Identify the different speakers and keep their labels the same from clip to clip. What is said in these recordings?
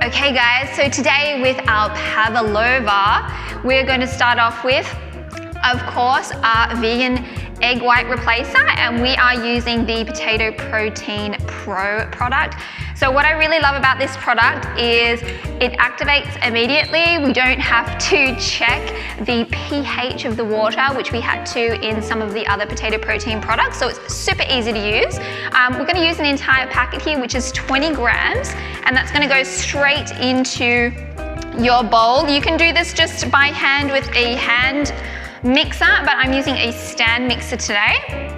Speaker 1: Okay guys, so today with our Pavlova, we're going to start off with, of course, our vegan egg white replacer, and we are using the Potato Protein Pro product. So what I really love about this product is it activates immediately. We don't have to check the pH of the water, which we had to in some of the other potato protein products, so it's super easy to use. We're going to use an entire packet here, which is 20 grams, and that's going to go straight into your bowl. You can do this just by hand with a hand mixer, but I'm using a stand mixer today.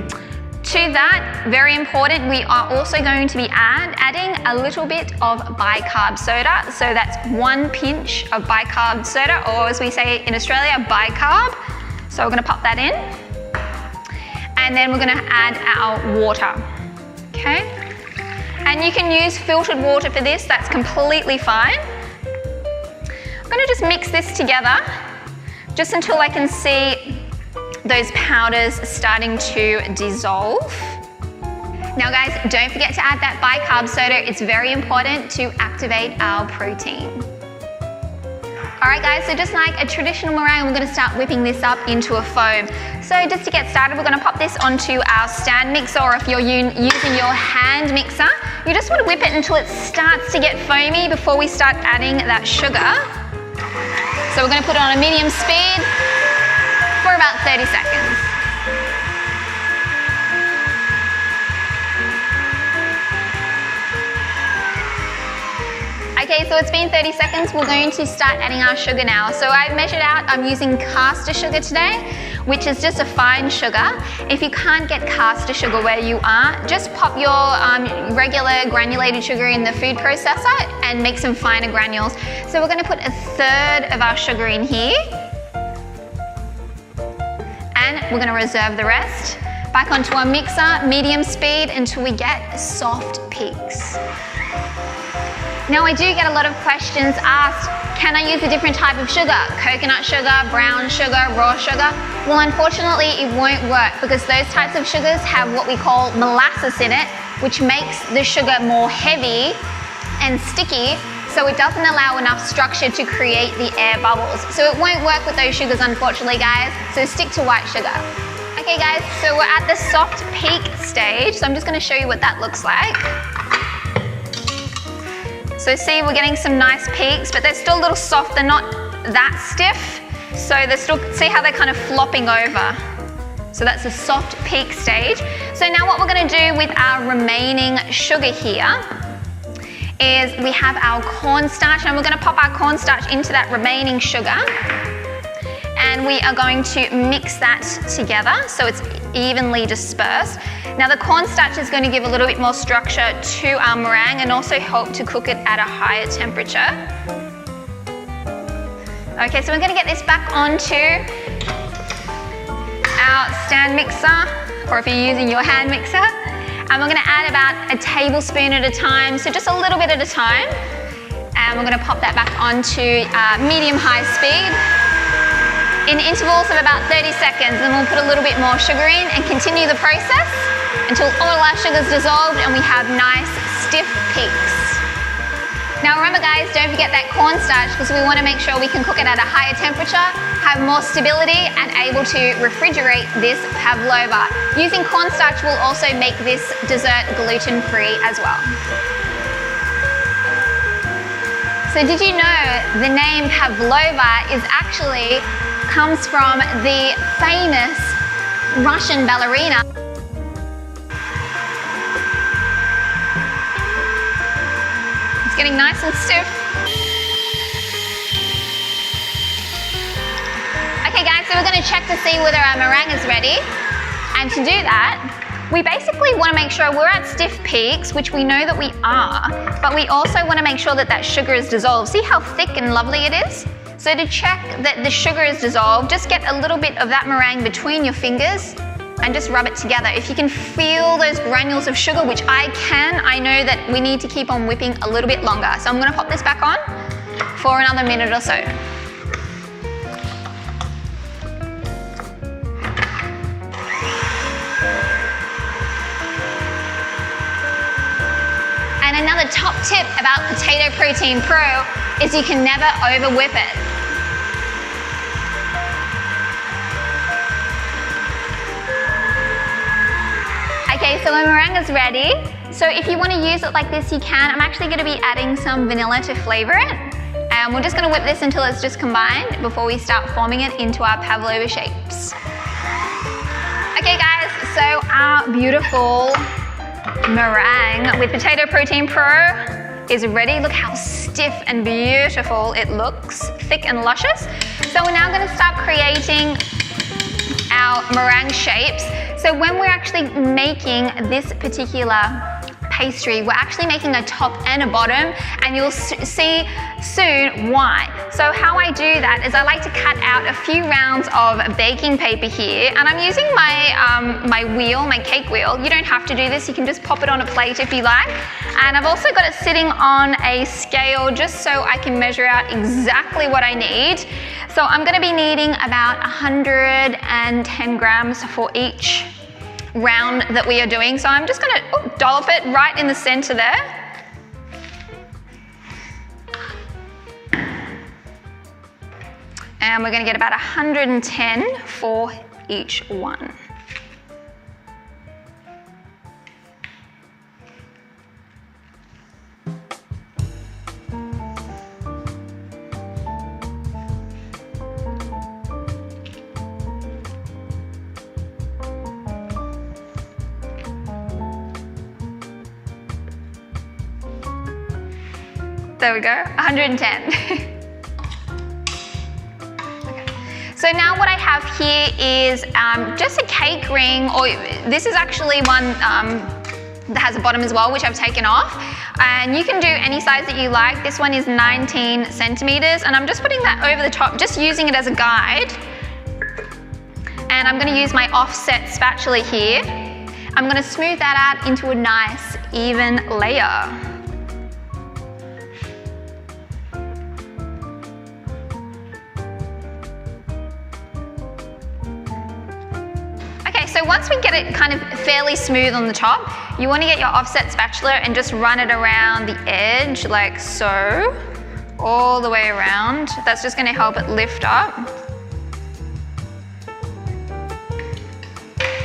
Speaker 1: To that, very important, we are also going to be adding a little bit of bicarb soda. So that's 1 pinch of bicarb soda, or as we say in Australia, bicarb. So we're going to pop that in. And then we're going to add our water. Okay? And you can use filtered water for this, that's completely fine. I'm going to just mix this together just until I can see those powders starting to dissolve. Now guys, don't forget to add that bicarb soda. It's very important to activate our protein. Alright guys, so just like a traditional meringue, we're going to start whipping this up into a foam. So just to get started, we're going to pop this onto our stand mixer, or if you're using your hand mixer, you just want to whip it until it starts to get foamy before we start adding that sugar. So we're going to put it on a medium speed for about 30 seconds. Okay, so it's been 30 seconds. We're going to start adding our sugar now. So I've measured out, I'm using caster sugar today, which is just a fine sugar. If you can't get caster sugar where you are, just pop your regular granulated sugar in the food processor and make some finer granules. So we're going to put 1/3 of our sugar in here. And we're going to reserve the rest. Back onto our mixer, medium speed until we get soft peaks. Now I do get a lot of questions asked, can I use a different type of sugar? Coconut sugar, brown sugar, raw sugar? Well, unfortunately it won't work because those types of sugars have what we call molasses in it, which makes the sugar more heavy and sticky, so it doesn't allow enough structure to create the air bubbles. So it won't work with those sugars, unfortunately, guys, so stick to white sugar. Okay guys, so we're at the soft peak stage, so I'm just going to show you what that looks like. So see, we're getting some nice peaks, but they're still a little soft, they're not that stiff, so they're still, see how they're kind of flopping over. So that's the soft peak stage. So now what we're going to do with our remaining sugar here is we have our cornstarch, and we're going to pop our cornstarch into that remaining sugar, and we are going to mix that together so it's evenly dispersed. Now the cornstarch is going to give a little bit more structure to our meringue and also help to cook it at a higher temperature. Okay, so we're going to get this back onto our stand mixer, or if you're using your hand mixer. And we're going to add about a tablespoon at a time, so just a little bit at a time. And we're going to pop that back onto medium-high speed in intervals of about 30 seconds. And we'll put a little bit more sugar in and continue the process until all our sugar's dissolved and we have nice stiff peaks. Now remember guys, don't forget that cornstarch because we want to make sure we can cook it at a higher temperature, have more stability and able to refrigerate this Pavlova. Using cornstarch will also make this dessert gluten-free as well. So did you know the name Pavlova actually comes from the famous Russian ballerina? Getting nice and stiff. Okay guys, so we're going to check to see whether our meringue is ready. And to do that, we basically want to make sure we're at stiff peaks, which we know that we are, but we also want to make sure that that sugar is dissolved. See how thick and lovely it is? So to check that the sugar is dissolved, just get a little bit of that meringue between your fingers and just rub it together. If you can feel those granules of sugar, which I can, I know that we need to keep on whipping a little bit longer. So I'm going to pop this back on for another minute or so. And another the top tip about Potato Protein Pro is you can never over whip it. Okay, so the meringue is ready. So if you want to use it like this, you can. I'm actually going to be adding some vanilla to flavor it. And we're just going to whip this until it's just combined before we start forming it into our Pavlova shapes. Okay guys, so our beautiful meringue with Potato Protein Pro is ready. Look how stiff and beautiful it looks, thick and luscious. So we're now going to start creating our meringue shapes. So when we're actually making this particular pastry, we're actually making a top and a bottom, and you'll see soon why. So how I do that is I like to cut out a few rounds of baking paper here, and I'm using my wheel, my cake wheel. You don't have to do this, you can just pop it on a plate if you like. And I've also got it sitting on a scale just so I can measure out exactly what I need. So I'm going to be needing about 110 grams for each round that we are doing. So I'm just going to dollop it right in the center there. And we're going to get about 110 for each one. There we go, 110. Okay. So now what I have here is just a cake ring, or this is actually one that has a bottom as well, which I've taken off. And you can do any size that you like. This one is 19 centimeters, and I'm just putting that over the top, just using it as a guide. And I'm gonna use my offset spatula here. I'm gonna smooth that out into a nice, even layer. So once we get it kind of fairly smooth on the top, you want to get your offset spatula and just run it around the edge like so, all the way around. That's just going to help it lift up.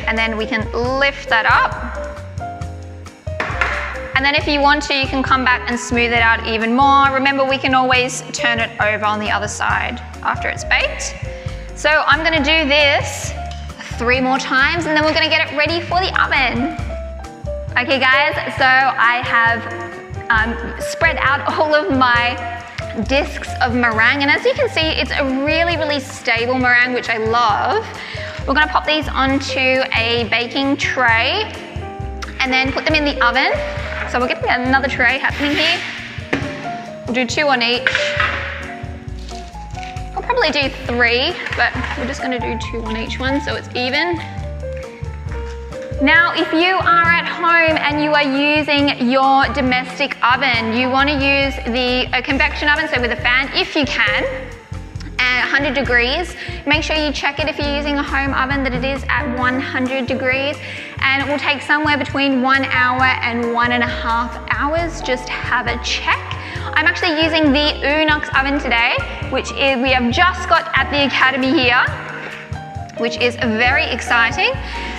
Speaker 1: And then we can lift that up. And then if you want to, you can come back and smooth it out even more. Remember, we can always turn it over on the other side after it's baked. So I'm going to do this 3 more times, and then we're going to get it ready for the oven. Okay guys, so I have spread out all of my discs of meringue, and as you can see, it's a really, really stable meringue, which I love. We're going to pop these onto a baking tray and then put them in the oven. So we're getting another tray happening here. We'll do 2 on each. I'll probably do 3, but we're just going to do 2 on each one so it's even. Now, if you are at home and you are using your domestic oven, you want to use a convection oven, so with a fan if you can, at 100 degrees. Make sure you check it if you're using a home oven that it is at 100 degrees, and it will take somewhere between 1 hour and 1.5 hours. Just have a check. I'm actually using the UNOX oven today, which we have just got at the Academy here, which is very exciting.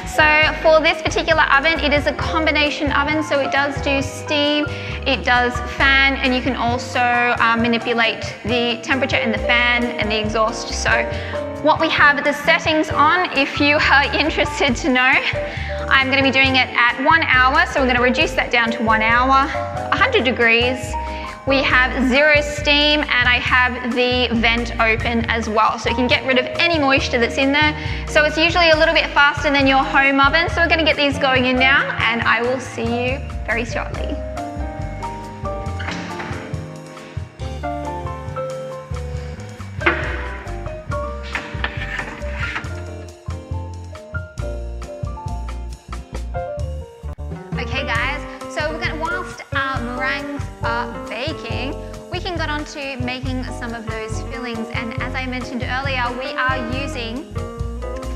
Speaker 1: So for this particular oven, it is a combination oven, so it does do steam, it does fan, and you can also manipulate the temperature in the fan and the exhaust. So what we have the settings on, if you are interested to know, I'm going to be doing it at 1 hour, so we're going to reduce that down to 1 hour, 100 degrees. We have 0 steam, and I have the vent open as well, so you can get rid of any moisture that's in there. So it's usually a little bit faster than your home oven. So we're going to get these going in now, and I will see you very shortly. Okay guys, so we're going to, whilst our meringues are baking, we can get on to making some of those fillings. And as I mentioned earlier, we are using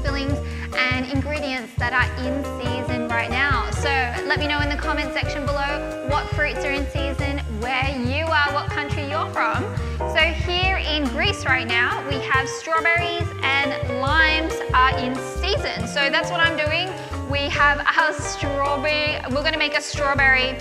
Speaker 1: fillings and ingredients that are in season right now. So let me know in the comment section below what fruits are in season, where you are, what country you're from. So here in Greece right now, we have strawberries and limes are in season. So that's what I'm doing. We have our strawberry, we're going to make a strawberry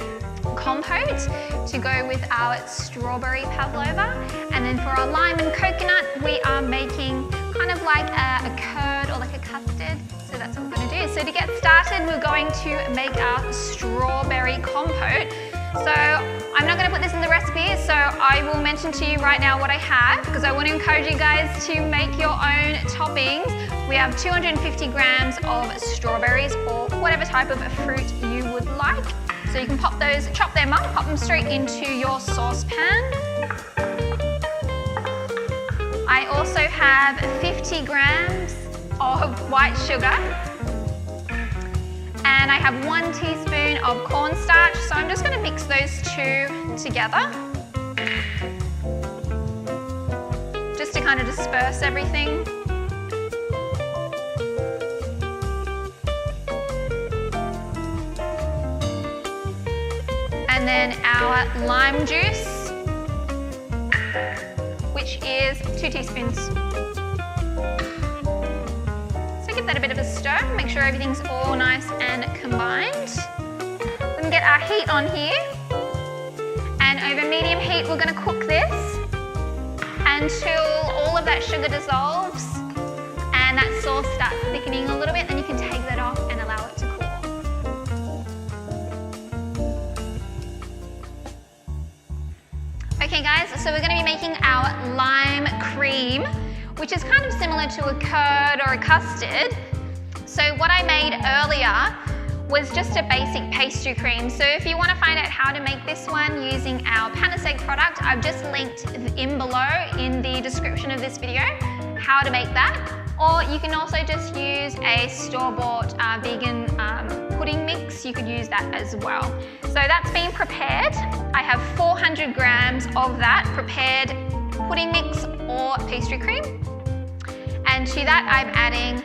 Speaker 1: compote to go with our strawberry pavlova. And then for our lime and coconut, we are making kind of like a curd or like a custard. So that's what we're going to do. So to get started, we're going to make our strawberry compote. So I'm not going to put this in the recipe, so I will mention to you right now what I have, because I want to encourage you guys to make your own toppings. We have 250 grams of strawberries or whatever type of fruit you would like. So you can pop those, chop them up, pop them straight into your saucepan. I also have 50 grams of white sugar. And I have 1 teaspoon of cornstarch. So I'm just going to mix those two together. Just to kind of disperse everything. And then our lime juice, which is 2 teaspoons. So give that a bit of a stir, make sure everything's all nice and combined. We can get our heat on here. And over medium heat, we're going to cook this until all of that sugar dissolves and that sauce starts thickening a little bit. Then you can take that off and allow it to cool. Okay guys, so we're going to be making our lime cream, which is kind of similar to a curd or a custard. So what I made earlier was just a basic pastry cream. So if you want to find out how to make this one using our Panacea product, I've just linked in below in the description of this video how to make that. Or you can also just use a store-bought vegan pudding mix. You could use that as well. So that's been prepared. I have 400 grams of that prepared pudding mix or pastry cream. And to that I'm adding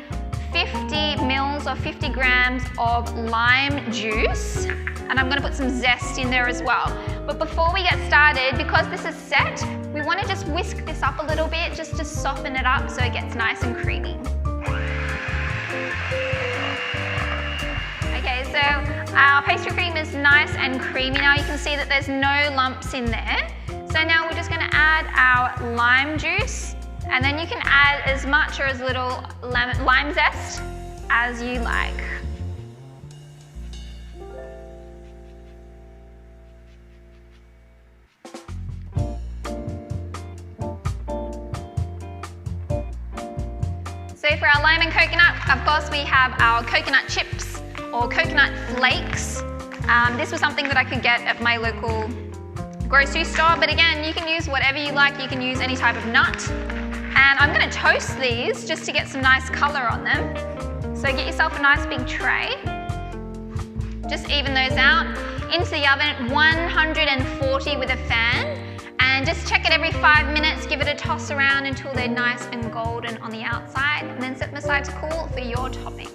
Speaker 1: 50 mils or 50 grams of lime juice. And I'm going to put some zest in there as well. But before we get started, because this is set, we want to just whisk this up a little bit just to soften it up so it gets nice and creamy. Okay, so our pastry cream is nice and creamy now. You can see that there's no lumps in there. So now we're just going to add our lime juice, and then you can add as much or as little lime zest as you like. So for our lime and coconut, of course we have our coconut chips or coconut flakes. This was something that I could get at my local grocery store, but again, you can use whatever you like. You can use any type of nut. And I'm going to toast these just to get some nice colour on them. So get yourself a nice big tray. Just even those out. Into the oven, 140 with a fan. And just check it every 5 minutes, give it a toss around until they're nice and golden on the outside, and then set them aside to cool for your topping.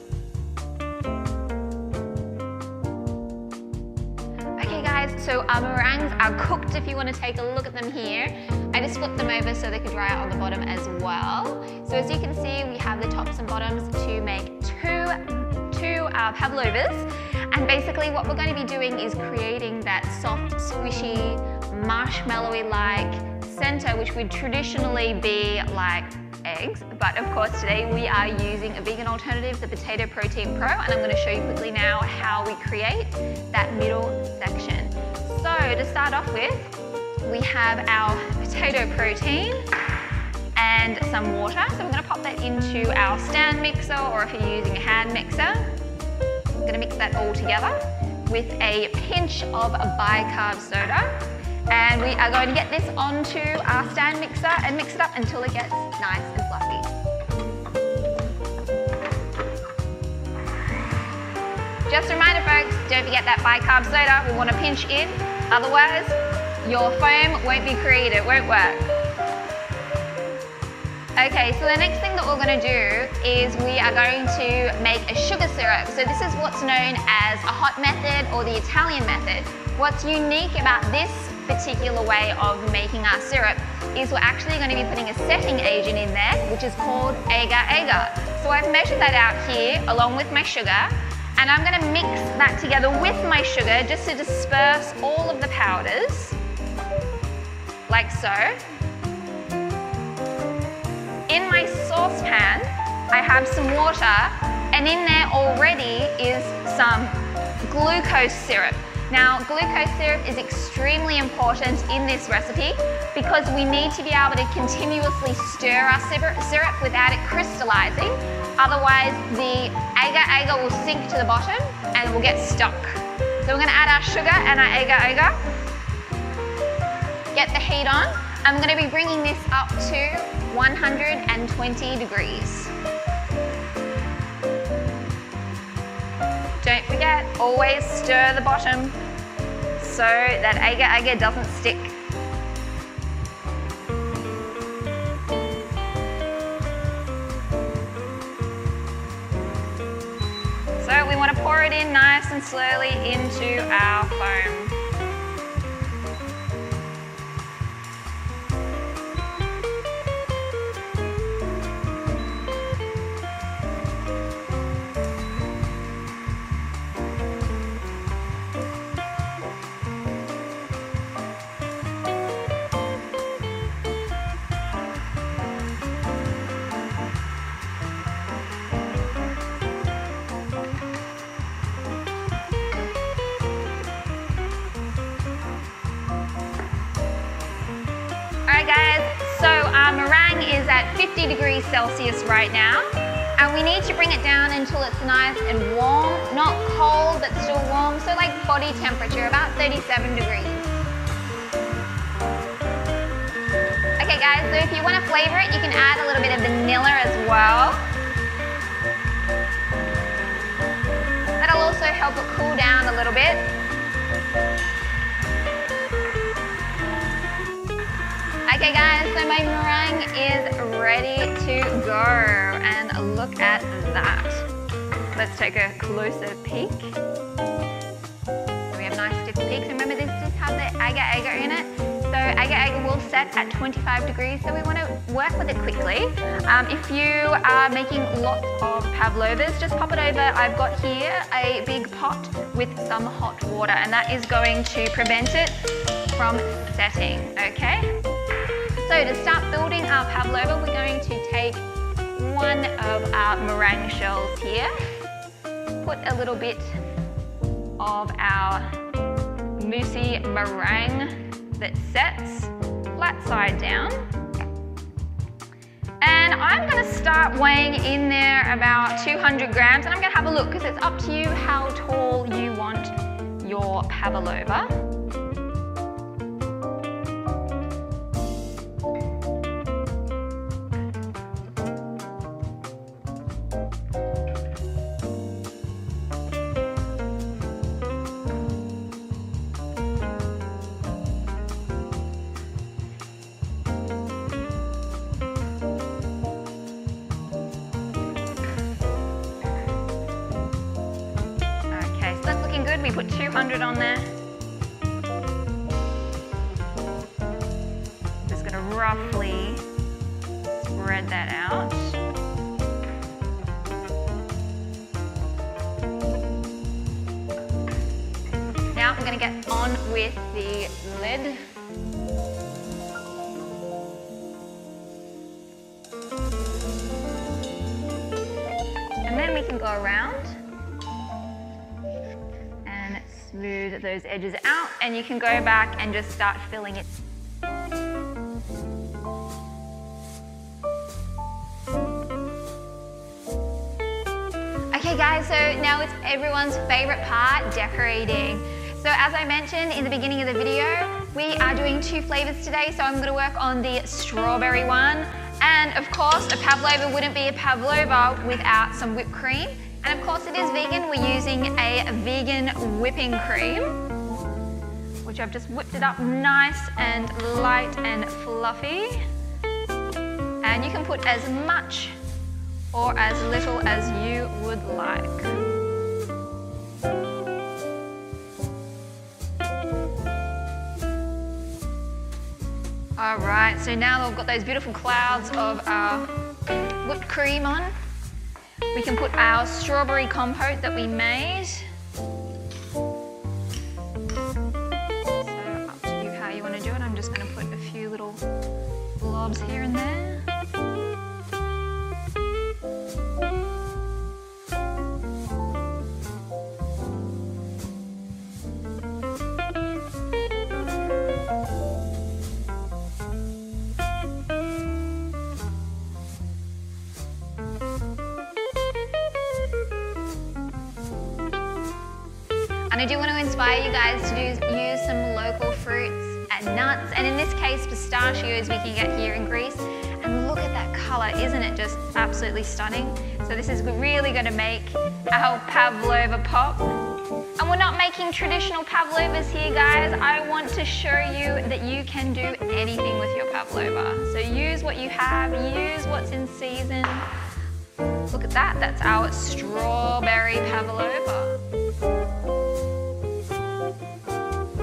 Speaker 1: Okay guys, so our meringues are cooked if you want to take a look at them here. I just flipped them over so they could dry out on the bottom as well. So as you can see, we have the tops and bottoms to make two pavlovas. And basically what we're going to be doing is creating that soft, squishy, marshmallowy-like center, which would traditionally be like eggs. But of course today we are using a vegan alternative, the Potato Protein Pro, and I'm going to show you quickly now how we create that middle section. So to start off with, we have our potato protein and some water. So we're going to pop that into our stand mixer, or if you're using a hand mixer, I'm going to mix that all together with a pinch of bicarb soda. And we are going to get this onto our stand mixer and mix it up until it gets nice and fluffy. Just a reminder folks, don't forget that bicarb soda. We want to pinch in, otherwise your foam won't be created, it won't work. Okay, so the next thing that we're going to do is we are going to make a sugar syrup. So this is what's known as a hot method or the Italian method. What's unique about this particular way of making our syrup is we're actually going to be putting a setting agent in there, which is called agar. So I've measured that out here along with my sugar, and I'm going to mix that together with my sugar just to disperse all of the powders, like so. In my saucepan, I have some water, and in there already is some glucose syrup. Now, glucose syrup is extremely important in this recipe because we need to be able to continuously stir our syrup without it crystallizing. Otherwise, the agar will sink to the bottom and will get stuck. So we're going to add our sugar and our agar. Get the heat on. I'm going to be bringing this up to 120 degrees. Don't forget, always stir the bottom so that agar doesn't stick. So we want to pour it in nice and slowly into our foam. Alright guys, so our meringue is at 50 degrees Celsius right now, and we need to bring it down until it's nice and warm, not cold but still warm, so like body temperature, about 37 degrees. Okay guys, so if you want to flavour it, you can add a little bit of vanilla as well. That'll also help it cool down a little bit. Okay guys, so my meringue is ready to go, and look at that. Let's take a closer peek. So we have nice stiff peaks. Remember, this does have the agar in it. So agar will set at 25 degrees, so we want to work with it quickly. If you are making lots of pavlovas, just pop it over. I've got here a big pot with some hot water, and that is going to prevent it from setting, okay? So to start building our pavlova, we're going to take one of our meringue shells here, put a little bit of our moussey meringue that sets flat side down. And I'm going to start weighing in there about 200 grams, and I'm going to have a look because it's up to you how tall you want your pavlova. Good, we put 200 on there. Just going to roughly spread that out. Now I'm going to get on with the lid. And then we can go around. Smooth those edges out, and you can go back and just start filling it. Okay guys, so now it's everyone's favorite part, decorating. So as I mentioned in the beginning of the video, we are doing two flavors today, so I'm going to work on the strawberry one. And of course, a pavlova wouldn't be a pavlova without some whipped cream. And of course it is vegan, we're using a vegan whipping cream, which I've just whipped it up nice and light and fluffy. And you can put as much or as little as you would like. All right, so now that we've got those beautiful clouds of our whipped cream on, we can put our strawberry compote that we made. So up to you how you want to do it. I'm just going to put a few little blobs here and there. And I do want to inspire you guys to use some local fruits and nuts, and in this case pistachios we can get here in Greece. And look at that colour, isn't it just absolutely stunning? So this is really going to make our pavlova pop. And we're not making traditional pavlovas here, guys. I want to show you that you can do anything with your pavlova. So use what you have, use what's in season. Look at that, that's our strawberry pavlova.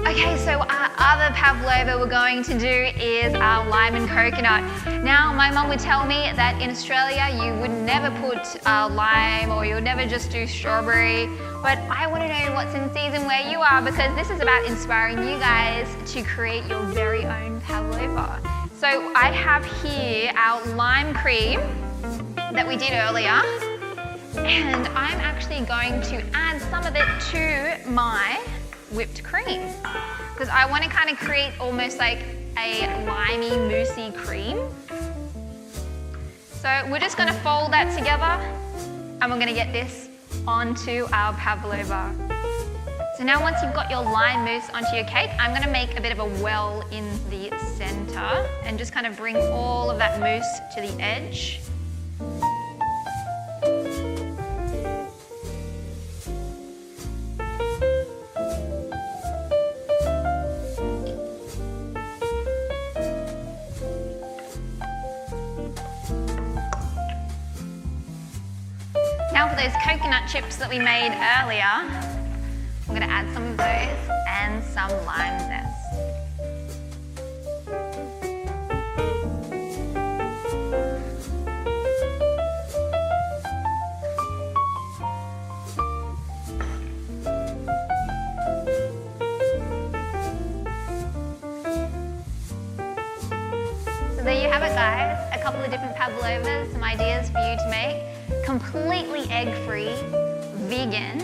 Speaker 1: Okay, so our other pavlova we're going to do is our lime and coconut. Now, my mum would tell me that in Australia you would never put lime, or you would never just do strawberry, but I want to know what's in season where you are, because this is about inspiring you guys to create your very own pavlova. So I have here our lime cream that we did earlier, and I'm actually going to add some of it to my whipped cream, because I want to kind of create almost like a limey, moussey cream. So we're just going to fold that together and we're going to get this onto our pavlova. So now once you've got your lime mousse onto your cake, I'm going to make a bit of a well in the center and just kind of bring all of that mousse to the edge. Now for those coconut chips that we made earlier, I'm going to add some of those and some lime zest. So there you have it, guys, a couple of different pavlovas, some ideas for you to make. Completely egg-free, vegan,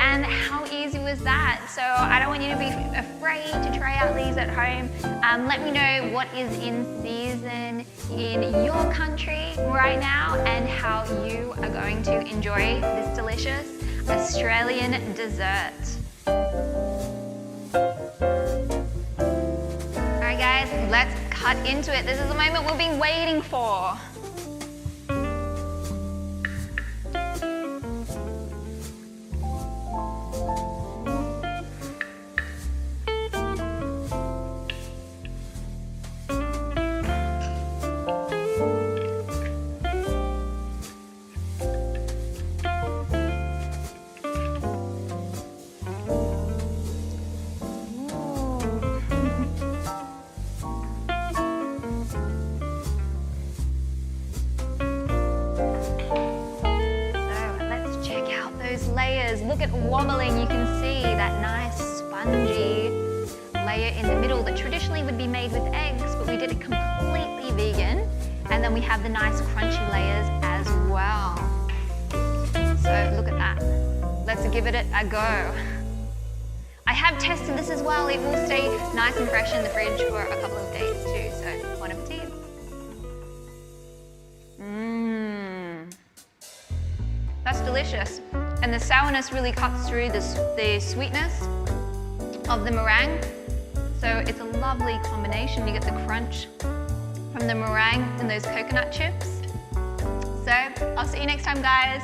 Speaker 1: and how easy was that? So I don't want you to be afraid to try out these at home. Let me know what is in season in your country right now and how you are going to enjoy this delicious Australian dessert. Alright guys, let's cut into it. This is the moment we've been waiting for. Layers. Look at wobbling, you can see that nice spongy layer in the middle that traditionally would be made with eggs, but we did it completely vegan. And then we have the nice crunchy layers as well. So look at that. Let's give it a go. I have tested this as well. It will stay nice and fresh in the fridge for a couple of days too, so bon appetit. That's delicious. And the sourness really cuts through the sweetness of the meringue. So it's a lovely combination. You get the crunch from the meringue and those coconut chips. So I'll see you next time, guys.